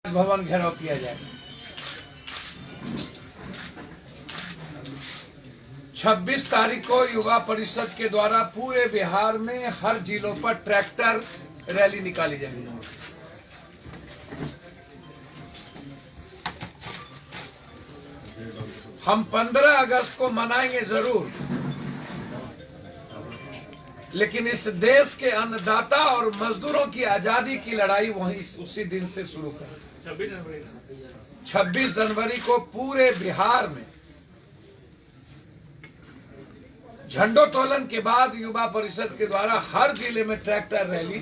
भवन घेराव किया जाएगा। 26 तारीख को युवा परिषद के द्वारा पूरे बिहार में हर जिलों पर ट्रैक्टर रैली निकाली जाएगी। हम 15 अगस्त को मनाएंगे जरूर, लेकिन इस देश के अन्नदाता और मजदूरों की आजादी की लड़ाई वहीं उसी दिन से शुरू करें। 26 जनवरी को पूरे बिहार में झंडोत्तोलन के बाद युवा परिषद के द्वारा हर जिले में ट्रैक्टर रैली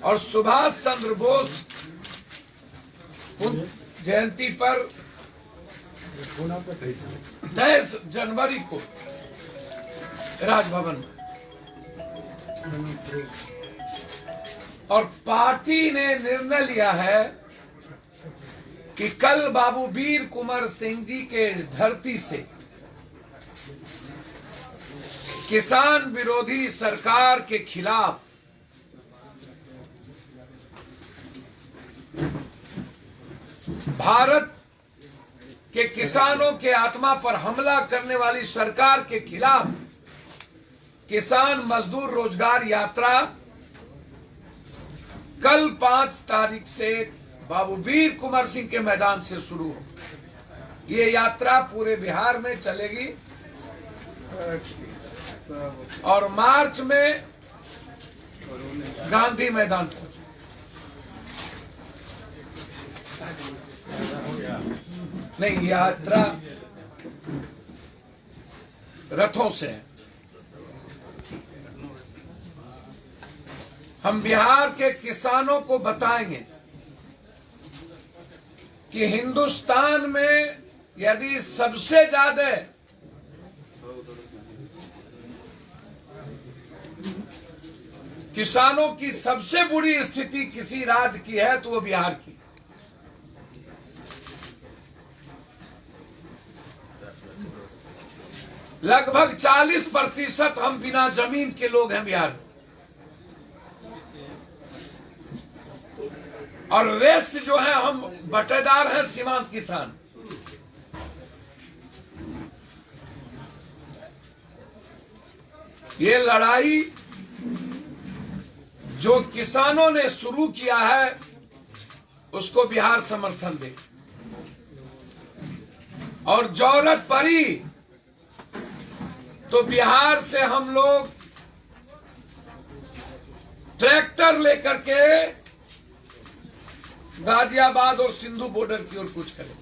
और सुभाष चंद्र बोस जयंती पर 23 जनवरी को राजभवन में। और पार्टी ने निर्णय लिया है कि कल बाबू वीर कुंवर सिंह जी के धरती से किसान विरोधी सरकार के खिलाफ भारत के किसानों के आत्मा पर हमला करने वाली सरकार के खिलाफ किसान मजदूर रोजगार यात्रा कल 5 तारीख से बाबू वीर कुंवर सिंह के मैदान से शुरू हो। ये यात्रा पूरे बिहार में चलेगी और मार्च में गांधी मैदान पहुंचे। नहीं, यात्रा रथों से है। हम बिहार के किसानों को बताएंगे कि हिंदुस्तान में यदि सबसे ज्यादा किसानों की सबसे बुरी स्थिति किसी राज्य की है तो वो बिहार की। लगभग 40% हम बिना जमीन के लोग हैं बिहार में, और रेस्ट जो है हम बटेदार हैं, सीमांत किसान। ये लड़ाई जो किसानों ने शुरू किया है उसको बिहार समर्थन दे, और जरूरत पड़ी तो बिहार से हम लोग ट्रैक्टर लेकर के गाजियाबाद और सिंधु बॉर्डर की ओर कूच करें।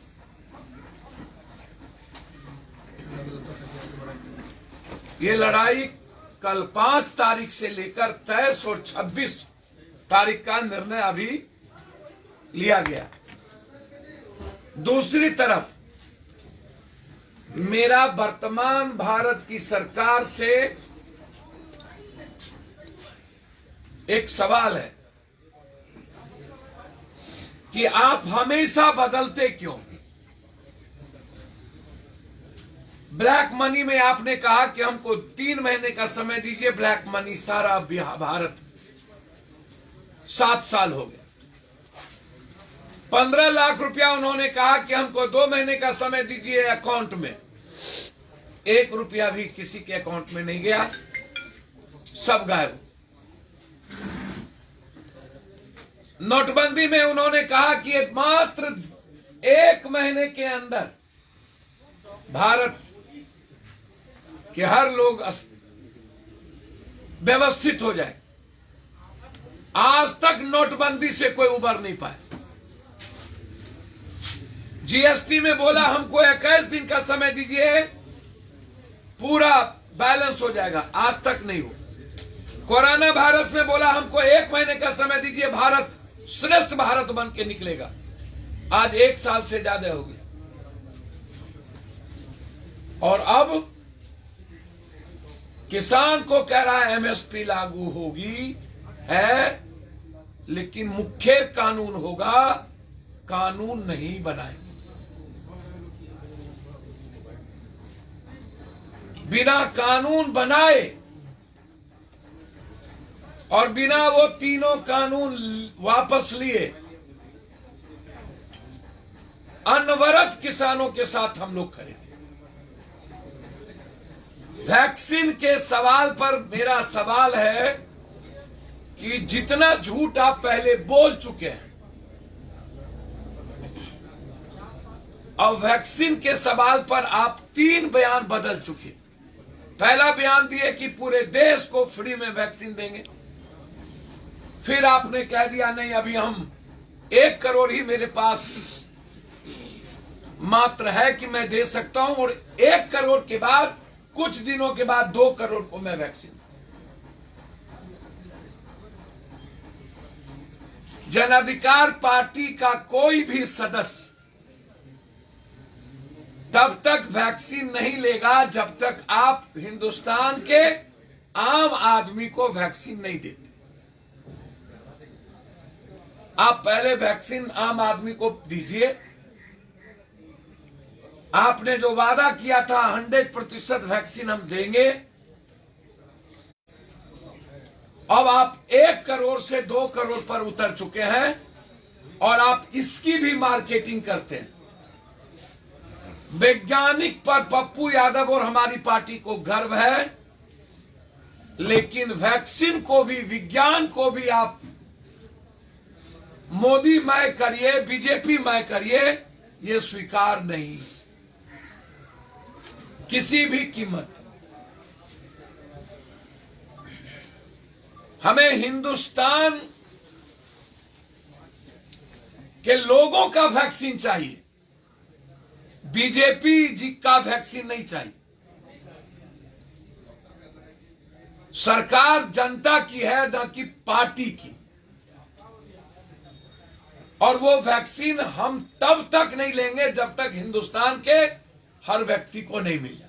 ये लड़ाई कल 5 तारीख से लेकर 23 और 26 तारीख का निर्णय अभी लिया गया। दूसरी तरफ मेरा वर्तमान भारत की सरकार से एक सवाल है कि आप हमेशा बदलते क्यों? ब्लैक मनी में आपने कहा कि हमको 3 महीने का समय दीजिए, ब्लैक मनी सारा भारत 7 साल हो गए। 15 लाख रुपया उन्होंने कहा कि हमको 2 महीने का समय दीजिए अकाउंट में। 1 रुपया भी किसी के अकाउंट में नहीं गया, सब गायब। नोटबंदी में उन्होंने कहा कि मात्र 1 महीने के अंदर भारत के हर लोग व्यवस्थित हो जाए। आज तक नोटबंदी से कोई उबर नहीं पाए। जीएसटी में बोला हमको 21 दिन का समय दीजिए, पूरा बैलेंस हो जाएगा, आज तक नहीं हो। कोरोना वायरस में बोला हमको 1 महीने का समय दीजिए, भारत श्रेष्ठ भारत बन के निकलेगा, आज 1 साल से ज्यादा हो गया। और अब किसान को कह रहा है एमएसपी लागू होगी है, लेकिन मुख्य कानून होगा, कानून नहीं बनाएंगे। बिना कानून बनाए और बिना वो तीनों कानून वापस लिए अनवरत किसानों के साथ हम लोग खड़े हैं। वैक्सीन के सवाल पर मेरा सवाल है कि जितना झूठ आप पहले बोल चुके हैं, और वैक्सीन के सवाल पर आप 3 बयान बदल चुके। पहला बयान दिए कि पूरे देश को फ्री में वैक्सीन देंगे, फिर आपने कह दिया नहीं, अभी हम 1 करोड़ ही मेरे पास मात्र है कि मैं दे सकता हूं, और 1 करोड़ के बाद कुछ दिनों के बाद 2 करोड़ को मैं वैक्सीन। जन अधिकार पार्टी का कोई भी सदस्य तब तक वैक्सीन नहीं लेगा जब तक आप हिंदुस्तान के आम आदमी को वैक्सीन नहीं देते। आप पहले वैक्सीन आम आदमी को दीजिए। आपने जो वादा किया था 100% वैक्सीन हम देंगे, अब आप 1 करोड़ से 2 करोड़ पर उतर चुके हैं, और आप इसकी भी मार्केटिंग करते हैं। वैज्ञानिक पर पप्पू यादव और हमारी पार्टी को गर्व है, लेकिन वैक्सीन को भी, विज्ञान को भी आप मोदी मय करिए, बीजेपी मय करिए, ये स्वीकार नहीं किसी भी कीमत। हमें हिंदुस्तान के लोगों का वैक्सीन चाहिए, बीजेपी जी का वैक्सीन नहीं चाहिए। सरकार जनता की है, न कि पार्टी की, और वो वैक्सीन हम तब तक नहीं लेंगे जब तक हिंदुस्तान के हर व्यक्ति को नहीं मिल जाए।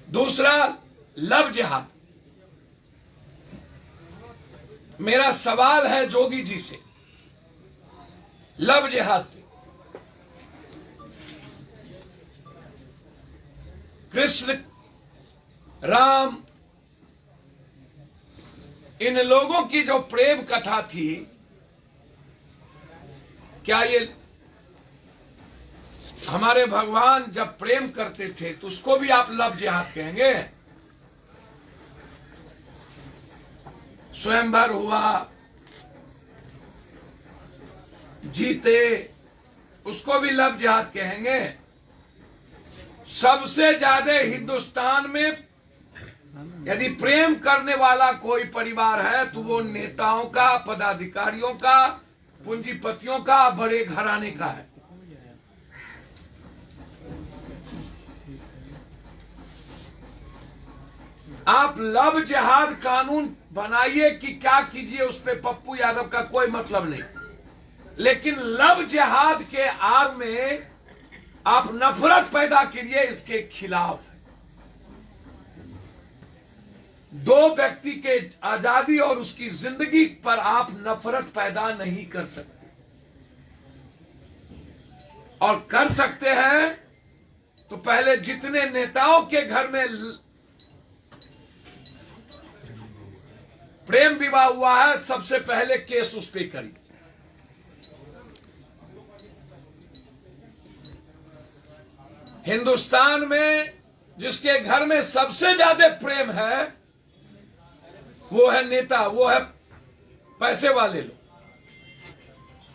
दूसरा, लव जिहाद। मेरा सवाल है जोगी जी से, लव जिहाद पे कृष्ण, राम, इन लोगों की जो प्रेम कथा थी, क्या ये हमारे भगवान जब प्रेम करते थे तो उसको भी आप लव जिहाद कहेंगे? स्वयंवर हुआ, जीते, उसको भी लव जिहाद कहेंगे? सबसे ज्यादा हिंदुस्तान में यदि प्रेम करने वाला कोई परिवार है तो वो नेताओं का, पदाधिकारियों का, पूंजीपतियों का, बड़े घराने का है। आप लव जिहाद कानून बनाइए कि क्या कीजिए, उस पे पप्पू यादव का कोई मतलब नहीं, लेकिन लव जिहाद के आड़ में आप नफरत पैदा करिए, इसके खिलाफ है। 2 व्यक्ति के आजादी और उसकी जिंदगी पर आप नफरत पैदा नहीं कर सकते, और कर सकते हैं तो पहले जितने नेताओं के घर में प्रेम विवाह हुआ है, सबसे पहले केस उस पे करिए। हिंदुस्तान में जिसके घर में सबसे ज्यादा प्रेम है वो है नेता, वो है पैसे वाले लोग,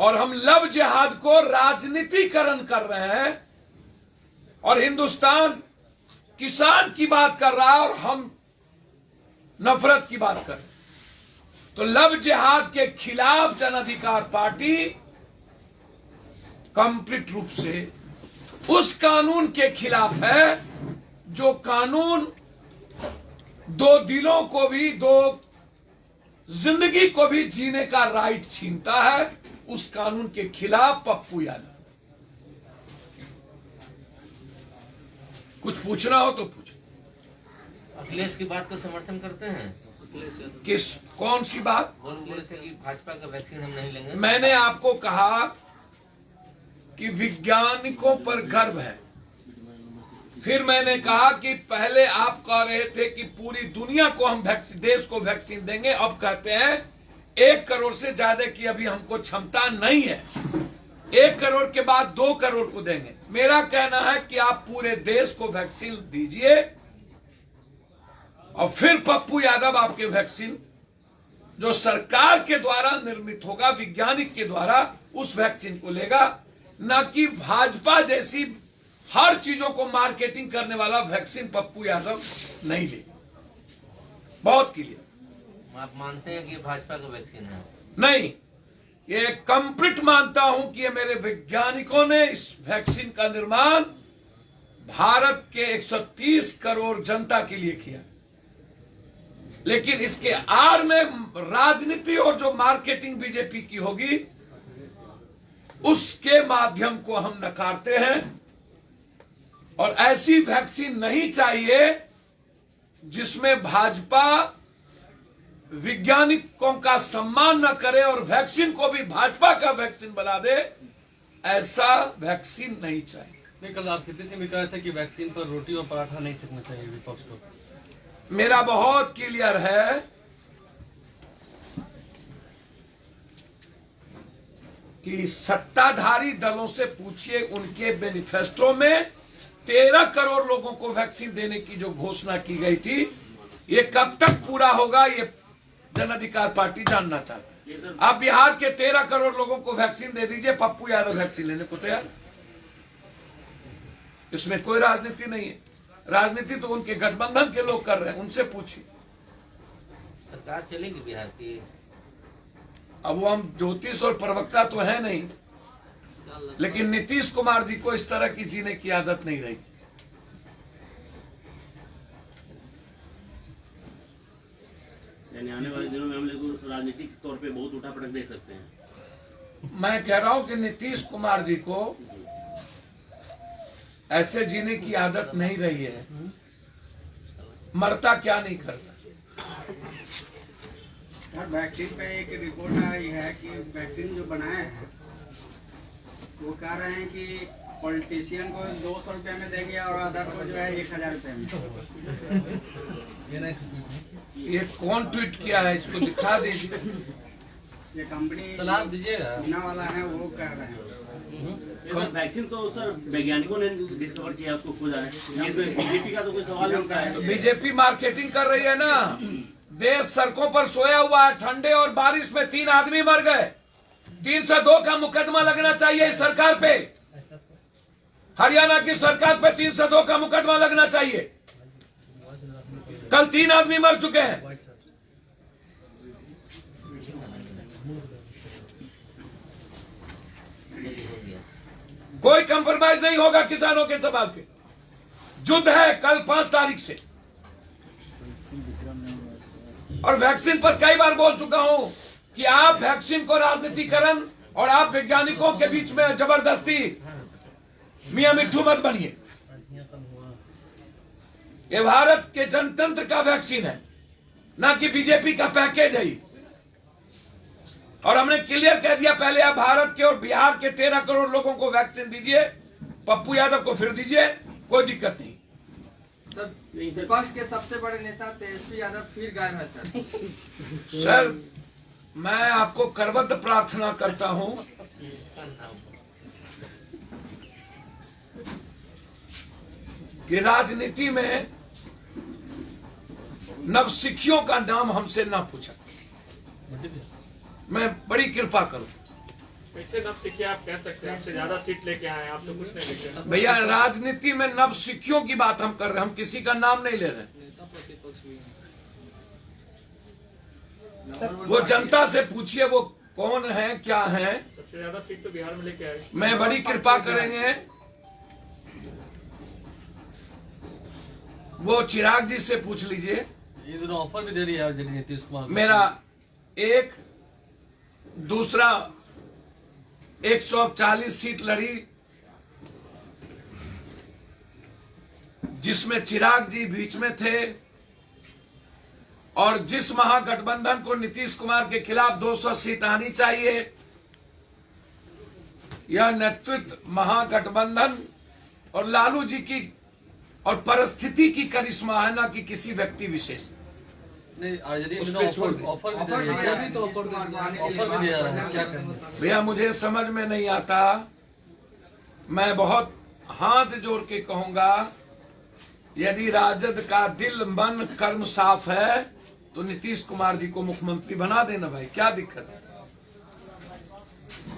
और हम लव जिहाद को राजनीतिकरण कर रहे हैं, और हिंदुस्तान किसान की बात कर रहा है और हम नफरत की बात कर रहे हैं। तो लव जिहाद के खिलाफ जन अधिकार पार्टी कंप्लीट रूप से उस कानून के खिलाफ है जो कानून 2 दिलों को भी, 2 जिंदगी को भी जीने का राइट छीनता है। उस कानून के खिलाफ पप्पू यादव। कुछ पूछना हो तो पूछ। अखिलेश की बात को समर्थन करते हैं? किस, कौन सी बात? बोले थे कि भाजपा का वैक्सीन हम नहीं लेंगे। मैंने आपको कहा कि वैज्ञानिकों पर गर्व है। फिर मैंने कहा कि पहले आप कह रहे थे कि पूरी दुनिया को हम देश को वैक्सीन देंगे, अब कहते हैं 1 करोड़ से ज्यादा की अभी हमको क्षमता नहीं है। 1 करोड़ के बाद 2 करोड़ को देंगे। मेरा कहना है कि आप पूरे देश को वैक्सीन दीजिए और फिर पप्पू यादव आपके वैक्सीन जो सरकार के द्वारा निर्मित होगा, वैज्ञानिक के द्वारा, उस वैक्सीन को लेगा, न कि भाजपा जैसी हर चीजों को मार्केटिंग करने वाला वैक्सीन पप्पू यादव नहीं लेगा। बहुत क्लियर। आप मानते हैं कि भाजपा का वैक्सीन है? नहीं, ये कंप्लीट मानता हूं कि ये मेरे वैज्ञानिकों ने इस वैक्सीन का निर्माण भारत के 130 करोड़ जनता के लिए किया, लेकिन इसके आड़ में राजनीति और जो मार्केटिंग बीजेपी की होगी उसके माध्यम को हम नकारते हैं। और ऐसी वैक्सीन नहीं चाहिए जिसमें भाजपा वैज्ञानिकों का सम्मान न करे और वैक्सीन को भी भाजपा का वैक्सीन बना दे। ऐसा वैक्सीन नहीं चाहिए। नहीं, कल आरसीपी से भी कहा था कि वैक्सीन पर रोटी और पराठा नहीं सकना चाहिए विपक्ष को। मेरा बहुत क्लियर है कि सत्ताधारी दलों से पूछिए, उनके मैनिफेस्टो में 13 करोड़ लोगों को वैक्सीन देने की जो घोषणा की गई थी, ये कब तक पूरा होगा, ये जन अधिकार पार्टी जानना चाहती है। आप बिहार के 13 करोड़ लोगों को वैक्सीन दे दीजिए, पप्पू यादव वैक्सीन लेने को तैयार। इसमें कोई राजनीति नहीं है। राजनीति तो उनके गठबंधन के लोग कर रहे हैं, उनसे पूछिए। सरकार चलेगी बिहार की? अब वो हम ज्योतिष और प्रवक्ता तो है नहीं, लेकिन नीतीश कुमार जी को इस तरह की जीने की आदत नहीं रही। यानी आने वाले दिनों में हम लोग राजनीतिक तौर पे बहुत उठापटक देख सकते हैं। मैं कह रहा हूं कि नीतीश कुमार जी को ऐसे जीने की आदत नहीं रही है। मरता क्या नहीं करता। सर, वैक्सीन पे एक रिपोर्ट आ रही है कि वैक्सीन जो बनाए हैं वो कह रहे हैं कि पॉलिटिशियन को 200 रुपये में देंगे और अदर को जो है 1000 रुपये में। ये कौन ट्वीट किया है, इसको दिखा दीजिए। ये कंपनी सलाह दीजिएगा। बिना वाला है वो कह रहे हैं। वैक्सीन तो सर वैज्ञानिकों ने डिस्कवर किया, उसको खोजा है। ये तो बीजेपी का तो कोई सवाल नहीं है। तो बीजेपी मार्केटिंग कर रही है ना। देश सड़कों पर सोया हुआ है, ठंडे और बारिश में 3 आदमी मर गए। 302 का मुकदमा लगना चाहिए इस सरकार पे। हरियाणा की सरकार पे 302 का मुकदमा लगना चाहिए। कल 3 आदमी मर चुके हैं। कोई कंप्रोमाइज नहीं होगा किसानों के सवाल पे। युद्ध है कल 5 तारीख से। और वैक्सीन पर कई बार बोल चुका हूं कि आप वैक्सीन को राजनीतिकरण और आप वैज्ञानिकों के बीच में जबरदस्ती मियां मिट्ठू मत बनिए। ये भारत के जनतंत्र का वैक्सीन है, ना कि बीजेपी का पैकेज है। और हमने क्लियर कह दिया पहले, आप भारत के और बिहार के 13 करोड़ लोगों को वैक्सीन दीजिए, पप्पू यादव को फिर दीजिए, कोई दिक्कत नहीं। सर, विपक्ष के सबसे बड़े नेता तेजस्वी यादव फिर गायब है सर। सर, मैं आपको करबद्ध प्रार्थना करता हूं कि राजनीति में नवसिखियों का नाम हमसे ना पूछा। मैं बड़ी कृपा करूं। कैसे नव सीखिए आप कह सकते हैं, हमसे ज्यादा सीट लेके आए, आप तो कुछ नहीं लेके। भैया, राजनीति में नवसिखियों की बात हम कर रहे हैं, हम किसी का नाम नहीं ले रहे। वो जनता से पूछिए वो कौन है, क्या है। सबसे ज्यादा सीट तो बिहार में लेके आए। मैं बड़ी कृपा करेंगे। वो चिराग जी से पूछ लीजिए। ये दोनों ऑफर भी दे रही है नीतीश कुमार। मेरा एक दूसरा 140 सीट लड़ी, जिसमें चिराग जी बीच में थे। और जिस महागठबंधन को नीतीश कुमार के खिलाफ 200 सीट आनी चाहिए, यह नेतृत्व महागठबंधन और लालू जी की और परिस्थिति की करिश्मा है, ना कि किसी व्यक्ति विशेष। नहीं आरजेडी उस ने पे तो छोड़ दे। ऑफर भी ऑफर दे दिया रही है, है, तो नीतीश कुमार को आने के लिए ऑफर भी दिया बात है, कर क्या रहे हैं। करें? भैया मुझे समझ में नहीं आता, मैं बहुत हाथ जोड़ के कहूंगा, यदि राजद का दिल मन कर्म साफ है तो नीतीश कुमार जी को मुख्यमंत्री बना देना भाई, क्या दिक्कत है?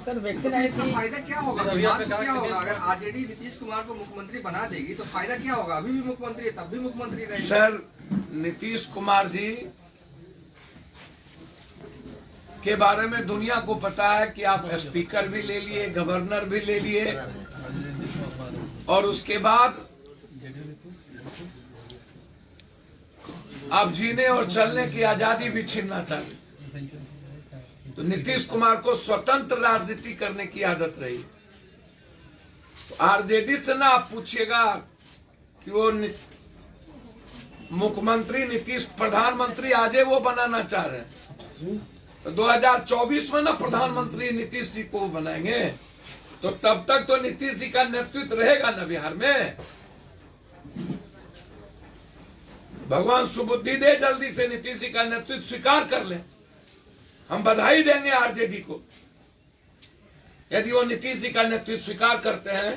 सर वैक्सीन तो आई इसका थी, फायदा क्या होगा? अभी बिहार आपने को कहा क्या कि होगा देश- अगर आरजेडी नीतीश कुमार को मुख्यमंत्री बना देगी तो फायदा क्या होगा? अभी भी मुख्यमंत्री है, तब भी मुख्यमंत्री रहेंगे। सर नीतीश कुमार जी के बारे में दुनिया को पता है कि आप स्पीकर भी ले लिए, गवर्नर भी ले लिए, और उसके बाद आप जीने और चलने की आजादी भी छीनना चाहते। तो नीतीश कुमार को स्वतंत्र राजनीति करने की आदत रही। तो आरजेडी से ना आप पूछिएगा कि वो मुख्यमंत्री नीतीश प्रधानमंत्री आज वो बनाना चाह रहे हैं, तो 2024 में ना प्रधानमंत्री नीतीश जी को बनाएंगे, तो तब तक तो नीतीश जी का नेतृत्व रहेगा ना बिहार में। भगवान सुबुद्धि दे, जल्दी से नीतीश जी का नेतृत्व स्वीकार कर ले। हम बधाई देंगे आरजेडी को, यदि वो नीतीश जी का नेतृत्व स्वीकार करते हैं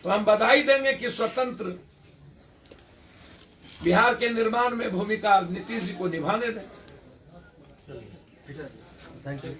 तो हम बधाई देंगे कि स्वतंत्र बिहार के निर्माण में भूमिका नीतीश जी को निभाने दें। Thank you.